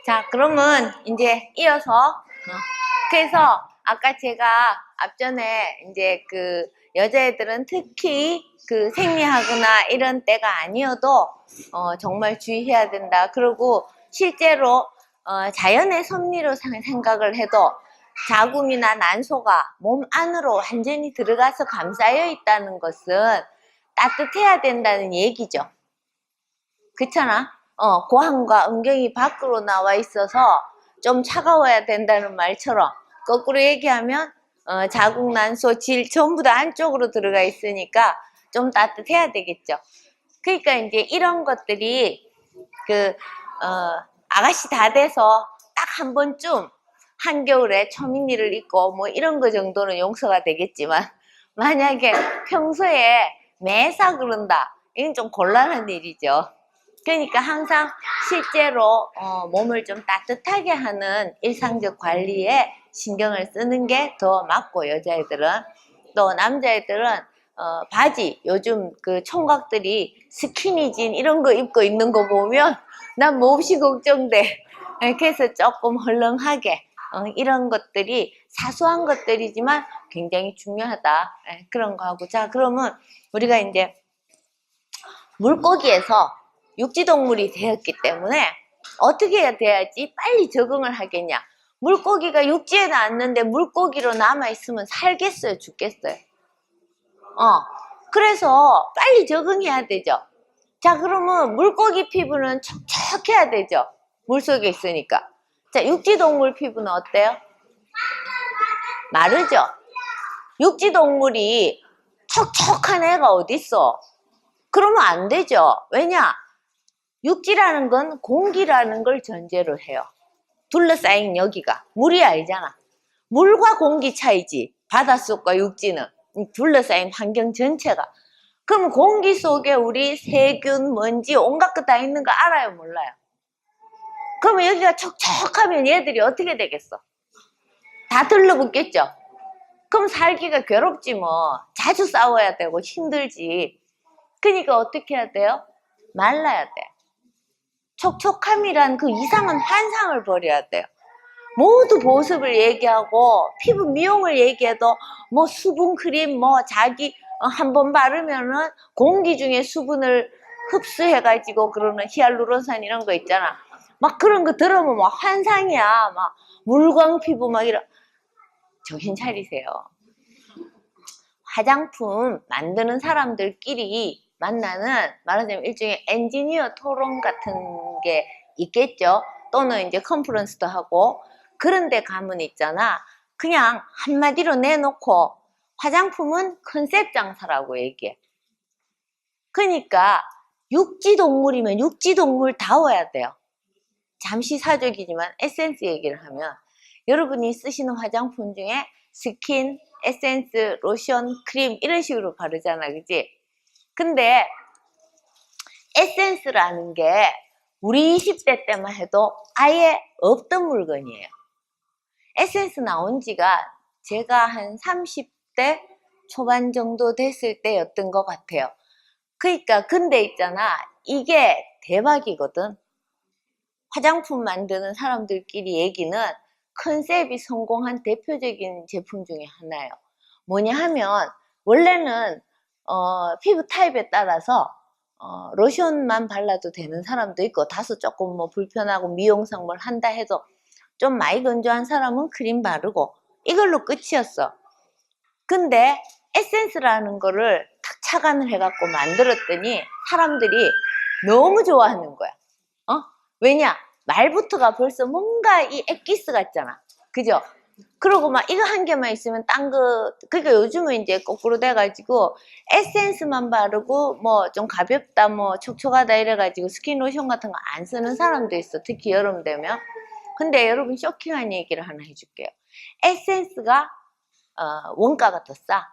자, 그러면 이제 이어서 그래서 아까 제가 앞전에 이제 그 여자애들은 특히 그 생리하거나 이런 때가 아니어도 정말 주의해야 된다. 그리고 실제로 자연의 섭리로 생각을 해도 자궁이나 난소가 몸 안으로 완전히 들어가서 감싸여 있다는 것은 따뜻해야 된다는 얘기죠. 그렇잖아? 고환과 음경이 밖으로 나와 있어서 좀 차가워야 된다는 말처럼 거꾸로 얘기하면 자궁, 난소, 질 전부 다 안쪽으로 들어가 있으니까 좀 따뜻해야 되겠죠. 그러니까 이제 이런 것들이 아가씨 다 돼서 딱 한 번쯤 한겨울에 초미니를 입고 뭐 이런 거 정도는 용서가 되겠지만 만약에 평소에 매사 그런다, 이건 좀 곤란한 일이죠. 그러니까 항상 실제로 몸을 좀 따뜻하게 하는 일상적 관리에 신경을 쓰는 게 더 맞고, 여자애들은. 또 남자애들은 바지, 요즘 그 총각들이 스키니진 이런 거 입고 있는 거 보면 난 몹시 걱정돼. 그래서 조금 헐렁하게 이런 것들이 사소한 것들이지만 굉장히 중요하다, 그런 거 하고. 자, 그러면 우리가 이제 물고기에서 육지동물이 되었기 때문에 어떻게 해야 돼야지 빨리 적응을 하겠냐. 물고기가 육지에 나왔는데 물고기로 남아있으면 살겠어요, 죽겠어요? 그래서 빨리 적응해야 되죠. 자, 그러면 물고기 피부는 촉촉해야 되죠, 물속에 있으니까. 자, 육지동물 피부는 어때요? 마르죠. 육지동물이 촉촉한 애가 어딨어? 그러면 안 되죠. 왜냐? 육지라는 건 공기라는 걸 전제로 해요. 둘러싸인 여기가 물이 아니잖아. 물과 공기 차이지, 바닷속과 육지는. 둘러싸인 환경 전체가. 그럼 공기 속에 우리 세균, 먼지, 온갖 거 다 있는 거 알아요, 몰라요? 그러면 여기가 촉촉하면 얘들이 어떻게 되겠어? 다 들러붙겠죠. 그럼 살기가 괴롭지 뭐. 자주 싸워야 되고 힘들지. 그러니까 어떻게 해야 돼요? 말라야 돼. 촉촉함이란 그 이상한 환상을 버려야 돼요. 모두 보습을 얘기하고 피부 미용을 얘기해도 뭐 수분크림, 뭐 자기 한 번 바르면은 공기 중에 수분을 흡수해가지고 그러는 히알루론산 이런 거 있잖아. 막 그런 거 들으면 막 환상이야. 막 물광 피부 막 이런. 정신 차리세요. 화장품 만드는 사람들끼리 만나는, 말하자면 일종의 엔지니어 토론 같은 게 있겠죠. 또는 이제 컨퍼런스도 하고. 그런데 가면 있잖아, 그냥 한마디로 내놓고 화장품은 컨셉 장사라고 얘기해. 그러니까 육지동물이면 육지동물다워야 돼요. 잠시 사족이지만 에센스 얘기를 하면 여러분이 쓰시는 화장품 중에 스킨, 에센스, 로션, 크림 이런 식으로 바르잖아, 그지? 근데 에센스라는 게 우리 20대 때만 해도 아예 없던 물건이에요. 에센스 나온 지가 제가 한 30대 초반 정도 됐을 때였던 것 같아요. 그러니까 근데 있잖아, 이게 대박이거든. 화장품 만드는 사람들끼리 얘기는 컨셉이 성공한 대표적인 제품 중에 하나예요. 뭐냐 하면 원래는 피부 타입에 따라서 로션만 발라도 되는 사람도 있고, 다소 조금 뭐 불편하고 미용성 뭘 한다 해도 좀 많이 건조한 사람은 크림 바르고 이걸로 끝이었어. 근데 에센스라는 거를 탁 착안을 해갖고 만들었더니 사람들이 너무 좋아하는 거야. 왜냐? 말부터가 벌써 뭔가 이 엑기스 같잖아. 그죠? 그리고 막 이거 한 개만 있으면 딴 거, 그러니까 요즘은 이제 거꾸로 돼가지고 에센스만 바르고 뭐 좀 가볍다, 뭐 촉촉하다 이래가지고 스킨 로션 같은 거 안 쓰는 사람도 있어. 특히 여름 되면. 근데 여러분, 쇼킹한 얘기를 하나 해줄게요. 에센스가 원가가 더 싸.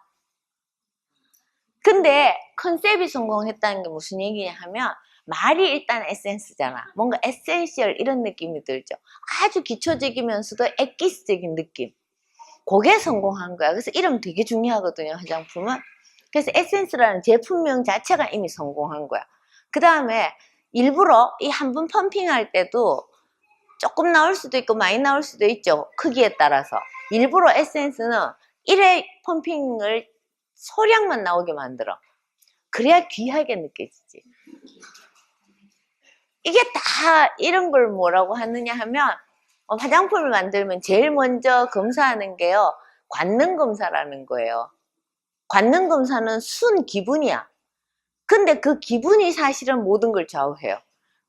근데 컨셉이 성공했다는 게 무슨 얘기냐 하면, 말이 일단 에센스잖아. 뭔가 에센셜 이런 느낌이 들죠. 아주 기초적이면서도 엑기스적인 느낌. 그게 성공한 거야. 그래서 이름 되게 중요하거든요, 화장품은. 그래서 에센스라는 제품명 자체가 이미 성공한 거야. 그 다음에 일부러 이 한 번 펌핑할 때도 조금 나올 수도 있고 많이 나올 수도 있죠. 크기에 따라서. 일부러 에센스는 1회 펌핑을 소량만 나오게 만들어. 그래야 귀하게 느껴지지. 이게 다 이런 걸 뭐라고 하느냐 하면 화장품을 만들면 제일 먼저 검사하는 게요. 관능 검사라는 거예요. 관능 검사는 순 기분이야. 근데 그 기분이 사실은 모든 걸 좌우해요.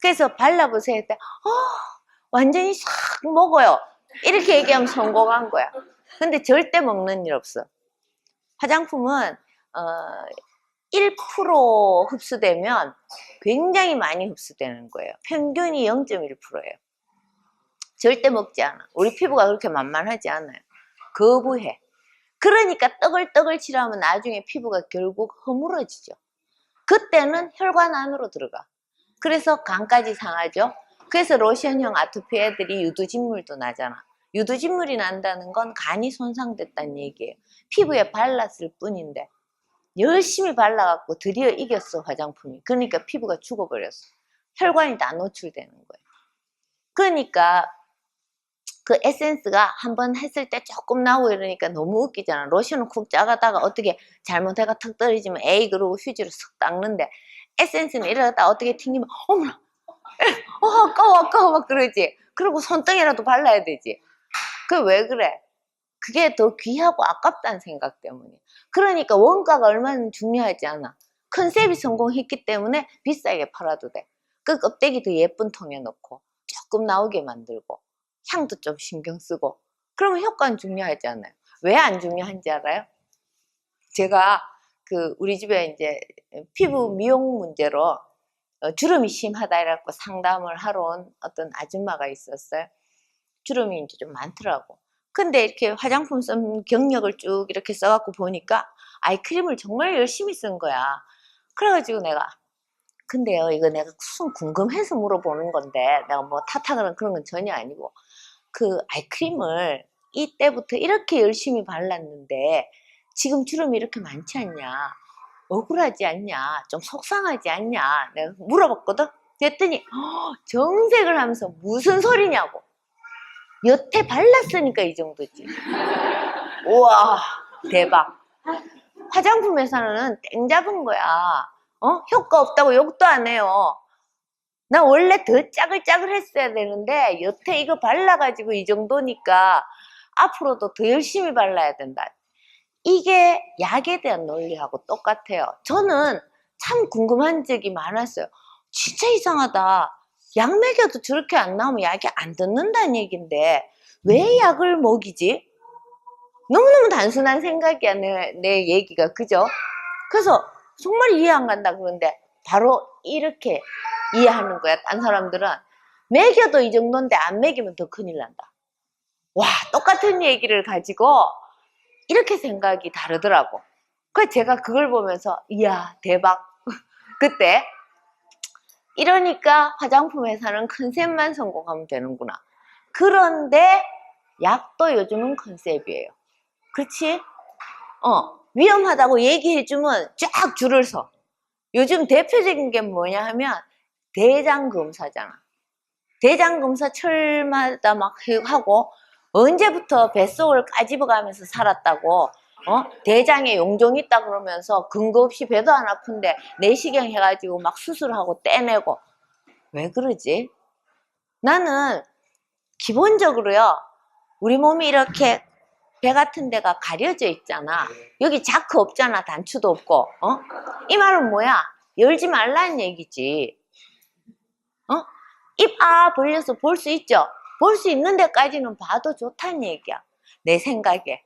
그래서 발라보세요 할 때 완전히 싹 먹어요. 이렇게 얘기하면 성공한 거야. 근데 절대 먹는 일 없어. 화장품은 1% 흡수되면 굉장히 많이 흡수되는 거예요. 평균이 0.1%예요. 절대 먹지 않아. 우리 피부가 그렇게 만만하지 않아요. 거부해. 그러니까 떡을 칠하면 나중에 피부가 결국 허물어지죠. 그때는 혈관 안으로 들어가. 그래서 간까지 상하죠. 그래서 로션형 아토피 애들이 유두진물도 나잖아. 유두진물이 난다는 건 간이 손상됐다는 얘기예요. 피부에 발랐을 뿐인데 열심히 발라갖고 드디어 이겼어 화장품이. 그러니까 피부가 죽어버렸어. 혈관이 다 노출되는 거예요. 그러니까 그 에센스가 한번 했을 때 조금 나오고 이러니까 너무 웃기잖아. 로션은 쿡 짜가다가 어떻게 잘못해가 턱 떨어지면 에이 그러고 휴지로 쓱 닦는데 에센스는 이러다 어떻게 튕기면 어머나 아까워 막 그러지. 그리고 손등이라도 발라야 되지. 그게 왜 그래? 그게 더 귀하고 아깝다는 생각 때문에. 그러니까 원가가 얼마나 중요하지 않아. 컨셉이 성공했기 때문에 비싸게 팔아도 돼. 그 껍데기 더 예쁜 통에 넣고 조금 나오게 만들고 향도 좀 신경 쓰고 그러면 효과는 중요하지 않아요. 왜 안 중요한지 알아요? 제가 우리 집에 이제 피부 미용 문제로 주름이 심하다 이래갖고 상담을 하러 온 어떤 아줌마가 있었어요. 주름이 이제 좀 많더라고. 근데 이렇게 화장품 쓴 경력을 쭉 이렇게 써갖고 보니까 아이크림을 정말 열심히 쓴 거야. 그래가지고 내가 근데요 이거 내가 무슨 궁금해서 물어보는 건데 내가 뭐 탓하거나 그런 건 전혀 아니고 그 아이크림을 이때부터 이렇게 열심히 발랐는데 지금 주름이 이렇게 많지 않냐, 억울하지 않냐, 좀 속상하지 않냐 내가 물어봤거든. 그랬더니 정색을 하면서 무슨 소리냐고. 여태 발랐으니까 이 정도지. 우와 대박. 화장품 회사는 땡 잡은 거야. 효과 없다고 욕도 안 해요. 나 원래 더 짜글짜글 했어야 되는데 여태 이거 발라가지고 이 정도니까 앞으로도 더 열심히 발라야 된다. 이게 약에 대한 논리하고 똑같아요. 저는 참 궁금한 적이 많았어요. 진짜 이상하다. 약 먹여도 저렇게 안 나오면 약이 안 듣는다는 얘긴데 왜 약을 먹이지? 너무너무 단순한 생각이야 내 얘기가. 그죠? 그래서 정말 이해 안 간다 그러는데 바로 이렇게 이해하는 거야. 딴 사람들은 먹여도 이 정도인데 안 먹이면 더 큰일 난다. 와 똑같은 얘기를 가지고 이렇게 생각이 다르더라고. 그래서 제가 그걸 보면서 이야 대박. 그때 이러니까 화장품 회사는 컨셉만 성공하면 되는구나. 그런데 약도 요즘은 컨셉이에요. 그렇지? 위험하다고 얘기해주면 쫙 줄을 서. 요즘 대표적인 게 뭐냐 하면 대장검사잖아. 대장검사 철마다 막 하고 언제부터 뱃속을 까집어가면서 살았다고 대장에 용종이 있다 그러면서 근거 없이 배도 안 아픈데 내시경 해가지고 막 수술하고 떼내고. 왜 그러지? 나는 기본적으로요 우리 몸이 이렇게 배 같은 데가 가려져 있잖아. 여기 자크 없잖아. 단추도 없고. 이 말은 뭐야? 열지 말라는 얘기지. 입 벌려서 볼 수 있죠? 볼 수 있는 데까지는 봐도 좋다는 얘기야. 내 생각에.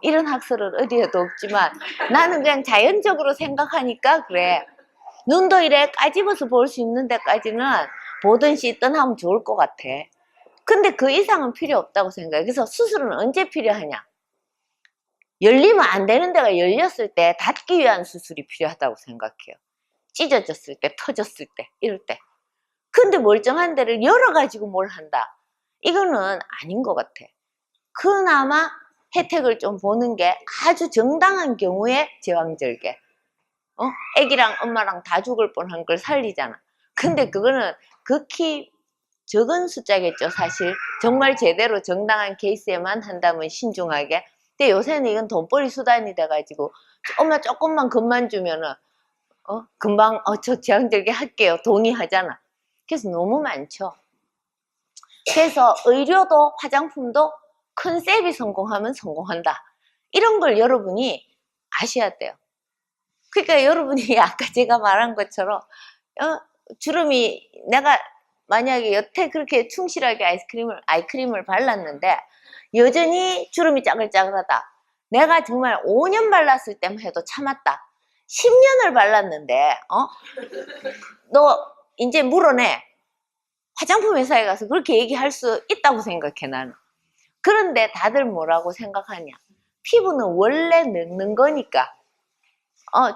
이런 학설은 어디에도 없지만 나는 그냥 자연적으로 생각하니까 그래. 눈도 이래 까집어서 볼 수 있는 데까지는 보든 씻든 하면 좋을 것 같아. 근데 그 이상은 필요 없다고 생각해. 그래서 수술은 언제 필요하냐? 열리면 안 되는 데가 열렸을 때 닫기 위한 수술이 필요하다고 생각해요. 찢어졌을 때, 터졌을 때, 이럴 때. 근데 멀쩡한 데를 열어가지고 뭘 한다. 이거는 아닌 것 같아. 그나마 혜택을 좀 보는 게 아주 정당한 경우에 제왕절개. 애기랑 엄마랑 다 죽을 뻔한 걸 살리잖아. 근데 그거는 극히 적은 숫자겠죠, 사실. 정말 제대로 정당한 케이스에만 한다면 신중하게. 근데 요새는 이건 돈벌이 수단이 돼가지고 엄마 조금만 금만 주면은 금방 저 제왕 들게 할게요 동의하잖아. 그래서 너무 많죠. 그래서 의료도 화장품도 컨셉이 성공하면 성공한다. 이런 걸 여러분이 아셔야 돼요. 그러니까 여러분이 아까 제가 말한 것처럼 주름이 내가 만약에 여태 그렇게 충실하게 아이크림을 발랐는데 여전히 주름이 짜글짜글하다. 내가 정말 5년 발랐을 때만 해도 참았다. 10년을 발랐는데 너 이제 물어내. 화장품 회사에 가서 그렇게 얘기할 수 있다고 생각해 나는. 그런데 다들 뭐라고 생각하냐. 피부는 원래 늙는 거니까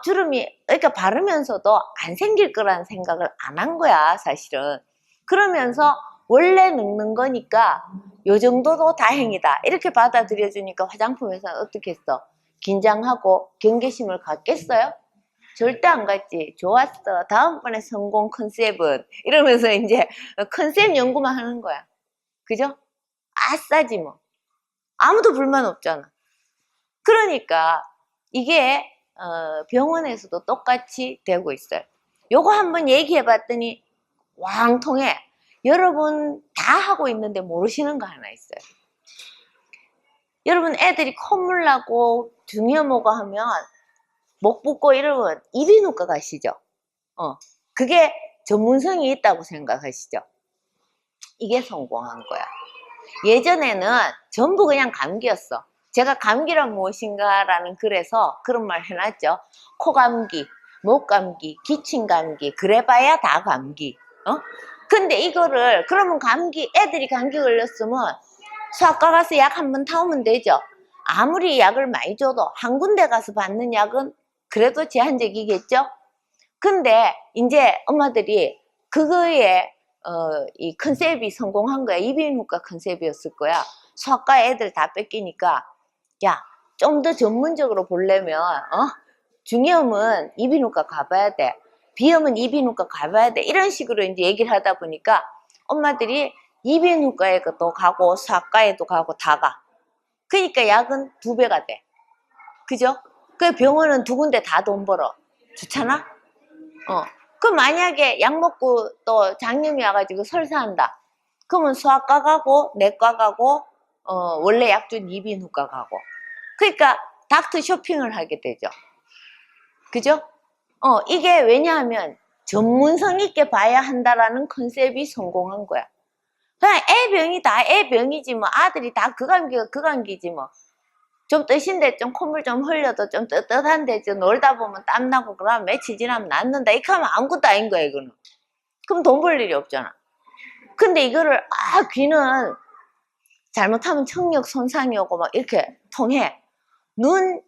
주름이 그러니까 바르면서도 안 생길 거라는 생각을 안 한 거야 사실은. 그러면서 원래 늙는 거니까 요 정도도 다행이다 이렇게 받아들여 주니까 화장품 회사는 어떻게 했어? 긴장하고 경계심을 갖겠어요? 절대 안 갖지. 좋았어. 다음번에 성공 컨셉은 이러면서 이제 컨셉 연구만 하는 거야. 그죠? 아싸지 뭐. 아무도 불만 없잖아. 그러니까 이게 병원에서도 똑같이 되고 있어요. 요거 한번 얘기해 봤더니 왕통해. 여러분 다 하고 있는데 모르시는 거 하나 있어요. 여러분 애들이 콧물 나고 중이염오고 하면 목 붓고 이러면 이비인후과 가시죠. 그게 전문성이 있다고 생각하시죠. 이게 성공한 거야. 예전에는 전부 그냥 감기였어. 제가 감기란 무엇인가라는 글에서 그런 말 해놨죠. 코감기, 목감기, 기침감기, 그래봐야 다 감기. 근데 이거를 그러면 애들이 감기 걸렸으면 수학과 가서 약 한번 타오면 되죠. 아무리 약을 많이 줘도 한 군데 가서 받는 약은 그래도 제한적이겠죠. 근데 이제 엄마들이 그거에 이 컨셉이 성공한 거야. 이비인후과 컨셉이었을 거야. 수학과 애들 다 뺏기니까 야, 좀 더 전문적으로 보려면 중이염은 이비인후과 가봐야 돼. 비염은 이비인후과 가봐야 돼. 이런 식으로 이제 얘기를 하다 보니까 엄마들이 이비인후과에도 가고 수학과에도 가고 다 가. 그러니까 약은 2배가 돼. 그죠? 그 병원은 2군데 다 돈 벌어. 좋잖아? 그럼 만약에 약 먹고 또 장염이 와가지고 설사한다. 그러면 수학과 가고 내과 가고 원래 약 준 이비인후과 가고. 그러니까 닥터 쇼핑을 하게 되죠. 그죠? 이게 왜냐하면 전문성 있게 봐야 한다라는 컨셉이 성공한 거야. 그냥 애 병이 다 애 병이지 뭐. 아들이 다 그 감기가 그 감기지 뭐. 좀 뜨신데 좀 콧물 좀 흘려도 좀 뜨뜻한데 좀 놀다 보면 땀나고 그러면 며칠 지나면 낫는다. 이렇게 하면 아무것도 아닌 거야 이거는. 그럼 돈 벌 일이 없잖아. 근데 이거를 귀는 잘못하면 청력 손상이 오고 막 이렇게 통해. 눈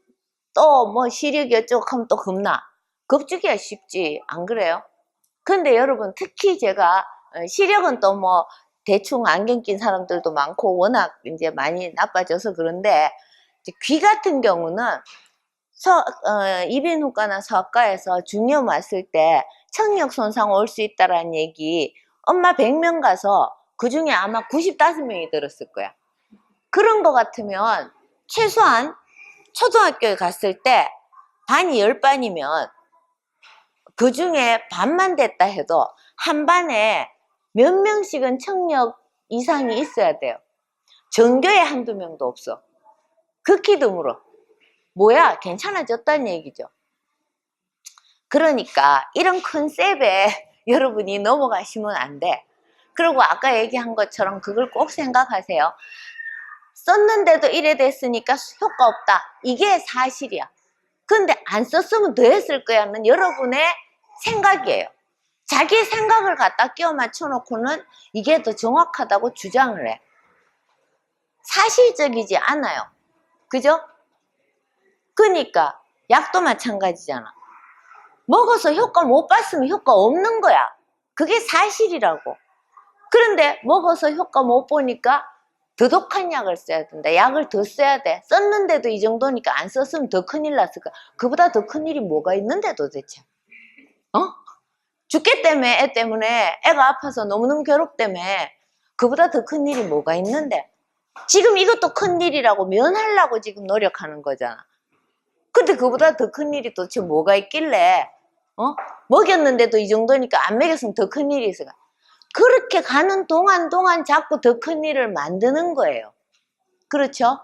또 뭐 시력이 어쩌고 하면 또 겁나. 겁주기가 쉽지 안 그래요? 근데 여러분 특히 제가 시력은 또 뭐 대충 안경 낀 사람들도 많고 워낙 이제 많이 나빠져서 그런데 귀 같은 경우는 이비인후과나 서학과에서 중이염 왔을 때 청력 손상 올 수 있다라는 얘기 엄마 100명 가서 그 중에 아마 95명이 들었을 거야. 그런 거 같으면 최소한 초등학교에 갔을 때 반이 10반이면 그 중에 반만 됐다 해도 한 반에 몇 명씩은 청력 이상이 있어야 돼요. 전교에 한두 명도 없어. 극히 드물어. 뭐야 괜찮아졌다는 얘기죠. 그러니까 이런 컨셉에 여러분이 넘어가시면 안 돼. 그리고 아까 얘기한 것처럼 그걸 꼭 생각하세요. 썼는데도 이래 됐으니까 효과 없다. 이게 사실이야. 근데 안 썼으면 더 했을 거야는 여러분의 생각이에요. 자기 생각을 갖다 끼워 맞춰 놓고는 이게 더 정확하다고 주장을 해. 사실적이지 않아요. 그죠? 그러니까 약도 마찬가지잖아. 먹어서 효과 못 봤으면 효과 없는 거야. 그게 사실이라고. 그런데 먹어서 효과 못 보니까 더 독한 약을 써야 된다. 약을 더 써야 돼. 썼는데도 이 정도니까 안 썼으면 더 큰일 났을 거야. 그보다 더 큰일이 뭐가 있는데 도대체. 죽겠다며 애 때문에 애가 아파서 너무너무 괴롭다며 그보다 더 큰 일이 뭐가 있는데? 지금 이것도 큰 일이라고 면하려고 지금 노력하는 거잖아. 근데 그보다 더 큰 일이 도대체 뭐가 있길래, 먹였는데도 이 정도니까 안 먹였으면 더 큰 일이 있어가. 그렇게 가는 동안 자꾸 더 큰 일을 만드는 거예요. 그렇죠?